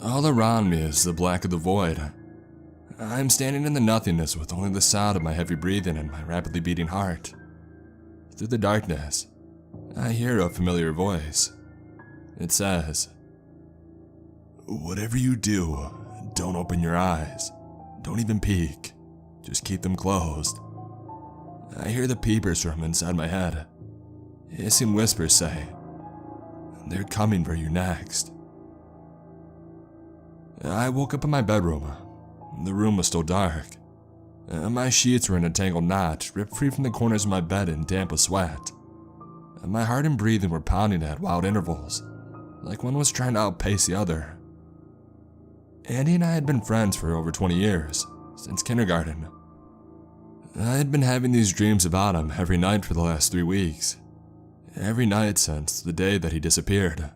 All around me is the black of the void. I'm standing in the nothingness with only the sound of my heavy breathing and my rapidly beating heart. Through the darkness, I hear a familiar voice. It says, "Whatever you do, don't open your eyes. Don't even peek. Just keep them closed." I hear the peepers from inside my head. Hissing whispers say, "They're coming for you next." I woke up in my bedroom. The room was still dark. My sheets were in a tangled knot, ripped free from the corners of my bed and damp with sweat. My heart and breathing were pounding at wild intervals, like one was trying to outpace the other. Andy and I had been friends for over 20 years, since kindergarten. I had been having these dreams about him every night for the last 3 weeks. Every night since the day that he disappeared.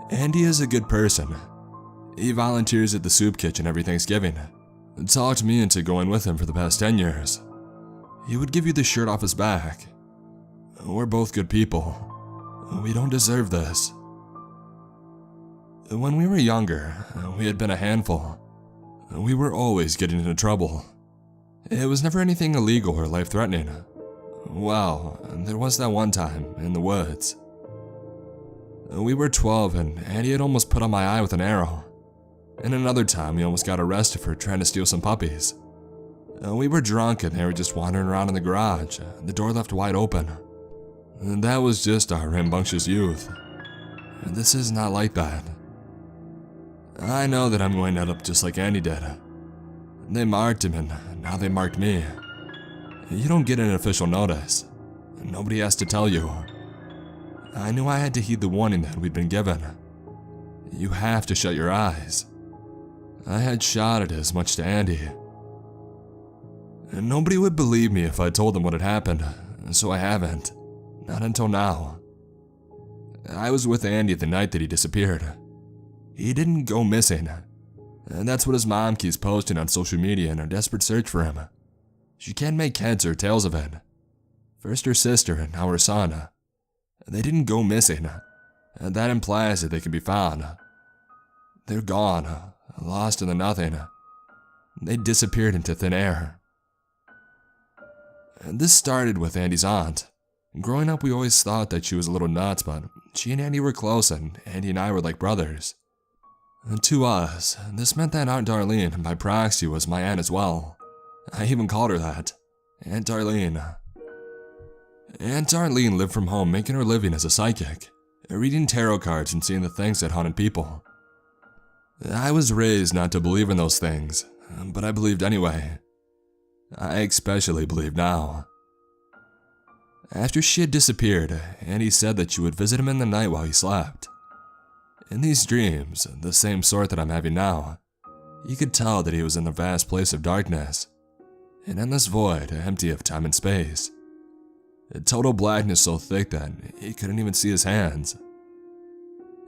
Andy is a good person. He volunteers at the soup kitchen every Thanksgiving, and talked me into going with him for the past 10 years. He would give you the shirt off his back. We're both good people. We don't deserve this. When we were younger, we had been a handful. We were always getting into trouble. It was never anything illegal or life-threatening. Well, there was that one time in the woods. We were 12 and Andy had almost put on my eye with an arrow. And another time, he almost got arrested for trying to steal some puppies. We were drunk and they were just wandering around in the garage, the door left wide open. And that was just our rambunctious youth. This is not like that. I know that I'm going to end up just like Andy did. They marked him and now they marked me. You don't get an official notice. Nobody has to tell you. I knew I had to heed the warning that we'd been given. You have to shut your eyes. I had shouted as much to Andy. And nobody would believe me if I told them what had happened, so I haven't. Not until now. I was with Andy the night that he disappeared. He didn't go missing. And that's what his mom keeps posting on social media in her desperate search for him. She can't make heads or tails of it. First her sister and now her son. They didn't go missing. And that implies that they can be found. They're gone, lost in the nothing. They disappeared into thin air. And this started with Andy's aunt. Growing up, we always thought that she was a little nuts, but she and Andy were close, and Andy and I were like brothers. And to us, this meant that Aunt Darlene, by proxy, was my aunt as well. I even called her that. Aunt Darlene. Aunt Darlene lived from home, making her living as a psychic, reading tarot cards and seeing the things that haunted people. I was raised not to believe in those things, but I believed anyway. I especially believe now. After she had disappeared, Andy said that she would visit him in the night while he slept. In these dreams, the same sort that I'm having now, you could tell that he was in a vast place of darkness, an endless void empty of time and space. A total blackness so thick that he couldn't even see his hands.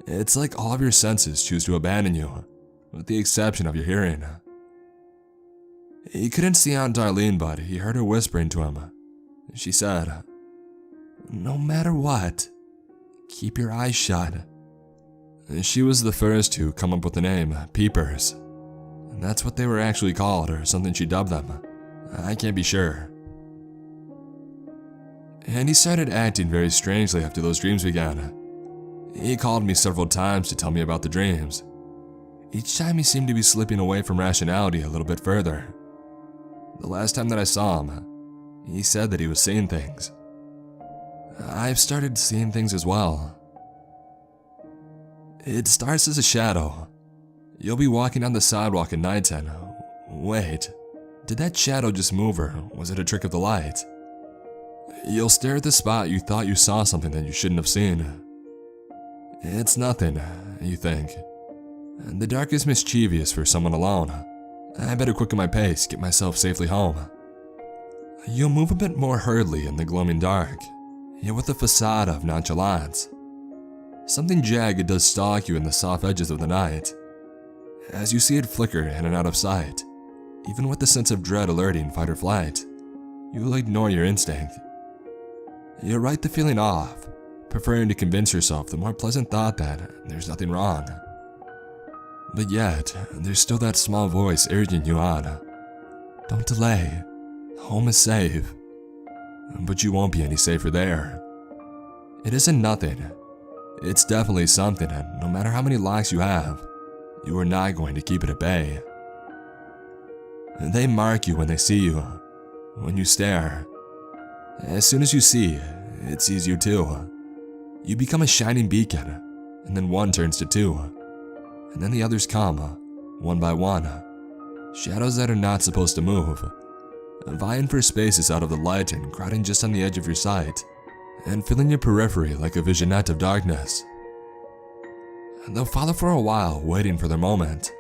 It's like all of your senses choose to abandon you, with the exception of your hearing. He couldn't see Aunt Darlene, but he heard her whispering to him. She said, "No matter what, keep your eyes shut." She was the first to come up with the name, Peepers. And that's what they were actually called, or something she dubbed them. I can't be sure. And he started acting very strangely after those dreams began. He called me several times to tell me about the dreams. Each time he seemed to be slipping away from rationality a little bit further. The last time that I saw him, he said that he was seeing things. I've started seeing things as well. It starts as a shadow. You'll be walking down the sidewalk at night and, wait, did that shadow just move or was it a trick of the light? You'll stare at the spot you thought you saw something that you shouldn't have seen. It's nothing, you think. The dark is mischievous for someone alone. I better quicken my pace, get myself safely home. You'll move a bit more hurriedly in the gloaming dark, yet with a facade of nonchalance. Something jagged does stalk you in the soft edges of the night. As you see it flicker in and out of sight, even with the sense of dread alerting fight or flight, you will ignore your instinct. You'll write the feeling off, preferring to convince yourself the more pleasant thought that there's nothing wrong. But yet, there's still that small voice urging you on. Don't delay. Home is safe. But you won't be any safer there. It isn't nothing. It's definitely something, and no matter how many locks you have, you are not going to keep it at bay. They mark you when they see you, when you stare. As soon as you see, it sees you too. You become a shining beacon, and then one turns to two, and then the others come, one by one. Shadows that are not supposed to move, vying for spaces out of the light and crowding just on the edge of your sight, and filling your periphery like a visionette of darkness. They'll follow for a while, waiting for their moment.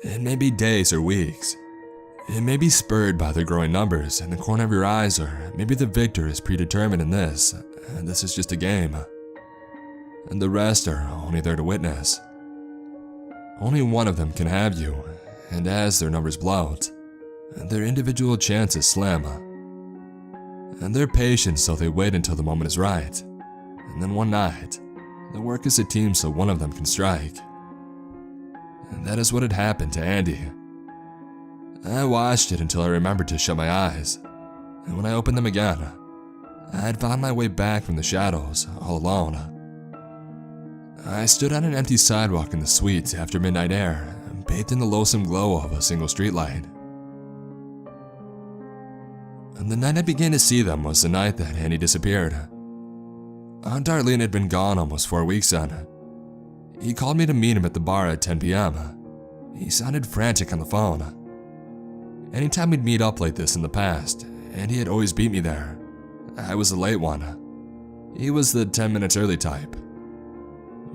It may be days or weeks. It may be spurred by their growing numbers in the corner of your eyes, or maybe the victor is predetermined in this, and this is just a game. And the rest are only there to witness. Only one of them can have you, and as their numbers bloat, their individual chances slim. And they're patient, so they wait until the moment is right. And then one night, they work as a team so one of them can strike. And that is what had happened to Andy. I watched it until I remembered to shut my eyes, and when I opened them again, I had found my way back from the shadows, all alone. I stood on an empty sidewalk in the sweet after midnight air, bathed in the loathsome glow of a single streetlight. And the night I began to see them was the night that Andy disappeared. Aunt Darlene had been gone almost 4 weeks then. He called me to meet him at the bar at 10 p.m. He sounded frantic on the phone. Anytime we'd meet up like this in the past, Andy had always beat me there. I was the late one. He was the 10 minutes early type.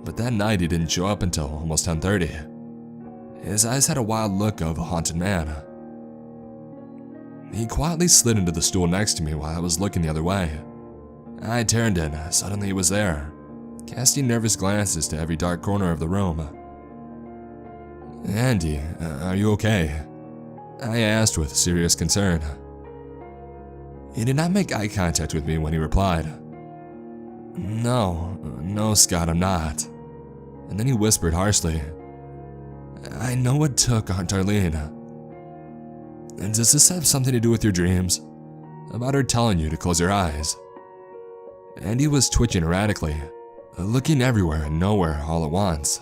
But that night he didn't show up until almost 10:30. His eyes had a wild look of a haunted man. He quietly slid into the stool next to me while I was looking the other way. I turned and suddenly he was there, casting nervous glances to every dark corner of the room. "Andy, are you okay?" I asked with serious concern. He did not make eye contact with me when he replied, No, Scott, I'm not." And then he whispered harshly, "I know what took Aunt Darlene. And does this have something to do with your dreams? About her telling you to close your eyes?" Andy was twitching erratically, looking everywhere and nowhere all at once.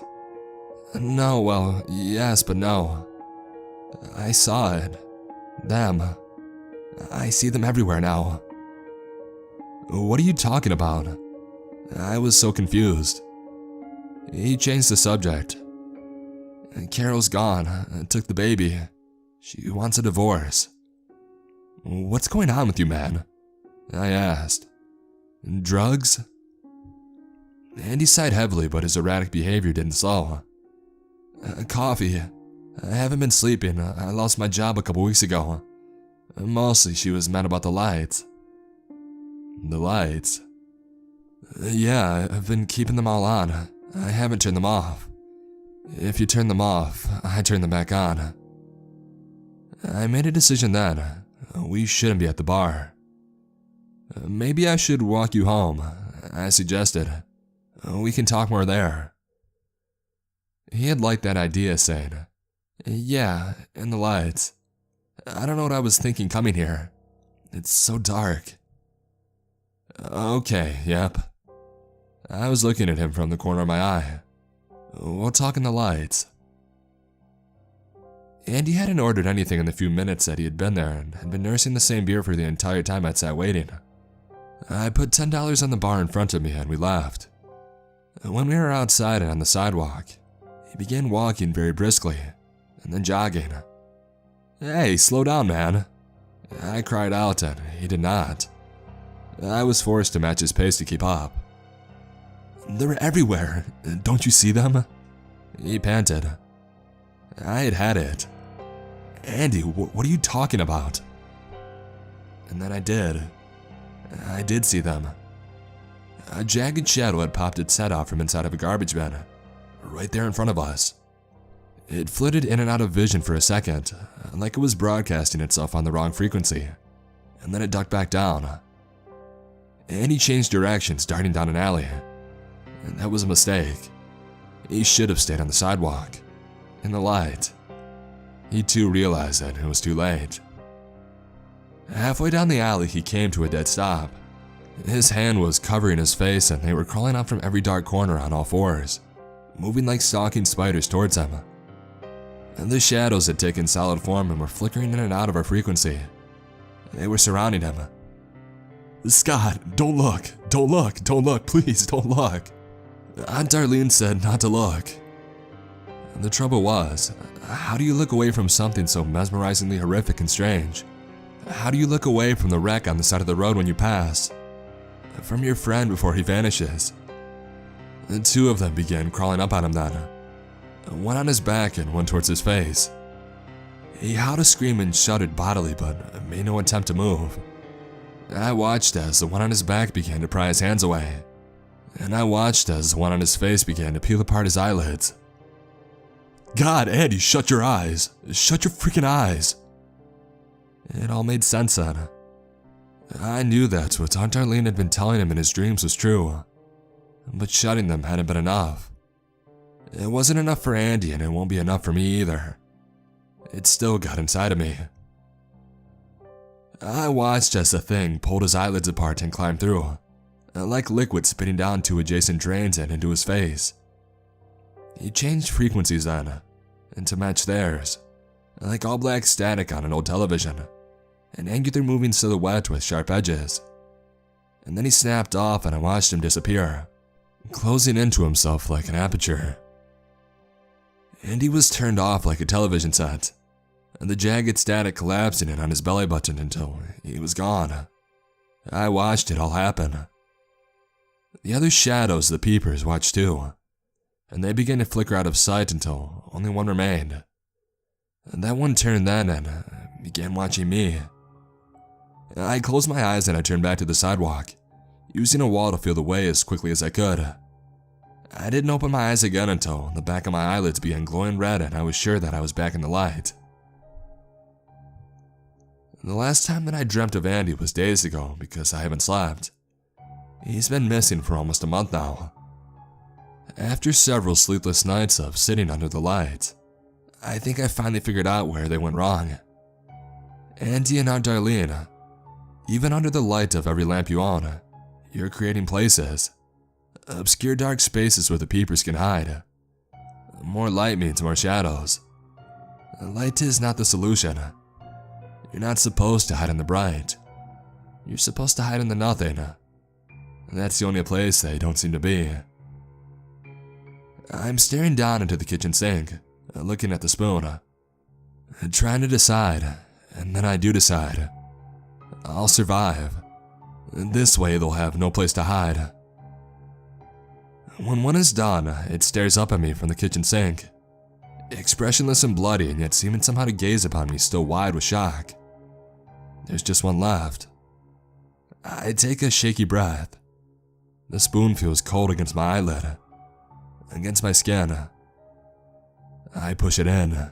"No, well, yes, but no. I saw it. Them. I see them everywhere now." "What are you talking about?" I was so confused. He changed the subject. "Carol's gone, took the baby. She wants a divorce." "What's going on with you, man?" I asked. "Drugs?" Andy sighed heavily, but his erratic behavior didn't slow. "Coffee. I haven't been sleeping. I lost my job a couple weeks ago. Mostly she was mad about the lights." "The lights?" "Yeah, I've been keeping them all on. I haven't turned them off. If you turn them off, I turn them back on." I made a decision then. We shouldn't be at the bar. "Maybe I should walk you home," I suggested. "We can talk more there." He had liked that idea, saying, "Yeah, and the lights. I don't know what I was thinking coming here. It's so dark." "Okay, yep." I was looking at him from the corner of my eye. "We'll talk in the lights." Andy hadn't ordered anything in the few minutes that he had been there and had been nursing the same beer for the entire time I'd sat waiting. I put $10 on the bar in front of me and we left. When we were outside and on the sidewalk, he began walking very briskly and then jogging. "Hey, slow down, man." I cried out and he did not. I was forced to match his pace to keep up. "They're everywhere. Don't you see them?" He panted. I had had it. "Andy, what are you talking about?" And then I did. I did see them. A jagged shadow had popped its head out from inside of a garbage bin, right there in front of us. It flitted in and out of vision for a second, like it was broadcasting itself on the wrong frequency, and then it ducked back down. Andy changed directions, darting down an alley. And that was a mistake. He should have stayed on the sidewalk. in the light. He too realized that it was too late. Halfway down the alley, he came to a dead stop. His hand was covering his face and they were crawling out from every dark corner on all fours, moving like stalking spiders towards him. And the shadows had taken solid form and were flickering in and out of our frequency. They were surrounding him. "Scott, don't look, don't look, don't look, please don't look." Aunt Darlene said not to look. The trouble was, how do you look away from something so mesmerizingly horrific and strange? How do you look away from the wreck on the side of the road when you pass? From your friend before he vanishes? The two of them began crawling up on him then. One on his back and one towards his face. He howled a scream and shuddered bodily but made no attempt to move. I watched as the one on his back began to pry his hands away. And I watched as the one on his face began to peel apart his eyelids. "God, Andy, shut your eyes. Shut your freaking eyes." It all made sense then. I knew that what Aunt Darlene had been telling him in his dreams was true, but shutting them hadn't been enough. It wasn't enough for Andy and it won't be enough for me either. It still got inside of me. I watched as the thing pulled his eyelids apart and climbed through, like liquid spitting down two adjacent drains and into his face. He changed frequencies then, and to match theirs, like all black static on an old television, an angular moving silhouette with sharp edges. And then he snapped off and I watched him disappear, closing into himself like an aperture. And he was turned off like a television set, and the jagged static collapsing in on his belly button until he was gone. I watched it all happen. The other shadows, the peepers, watched too, and they began to flicker out of sight until only one remained. And that one turned then and began watching me. I closed my eyes and I turned back to the sidewalk, using a wall to feel the way as quickly as I could. I didn't open my eyes again until the back of my eyelids began glowing red and I was sure that I was back in the light. The last time that I dreamt of Andy was days ago because I haven't slept. He's been missing for almost a month now. After several sleepless nights of sitting under the light, I think I finally figured out where they went wrong. Andy and Aunt Darlene, even under the light of every lamp you own, you're creating places. Obscure dark spaces where the peepers can hide. More light means more shadows. Light is not the solution. You're not supposed to hide in the bright. You're supposed to hide in the nothing. That's the only place they don't seem to be. I'm staring down into the kitchen sink, looking at the spoon, trying to decide, and then I do decide. I'll survive. This way they'll have no place to hide. When one is done, it stares up at me from the kitchen sink, expressionless and bloody and yet seeming somehow to gaze upon me still wide with shock. There's just one left. I take a shaky breath. The spoon feels cold against my eyelid, against my skin. I push it in.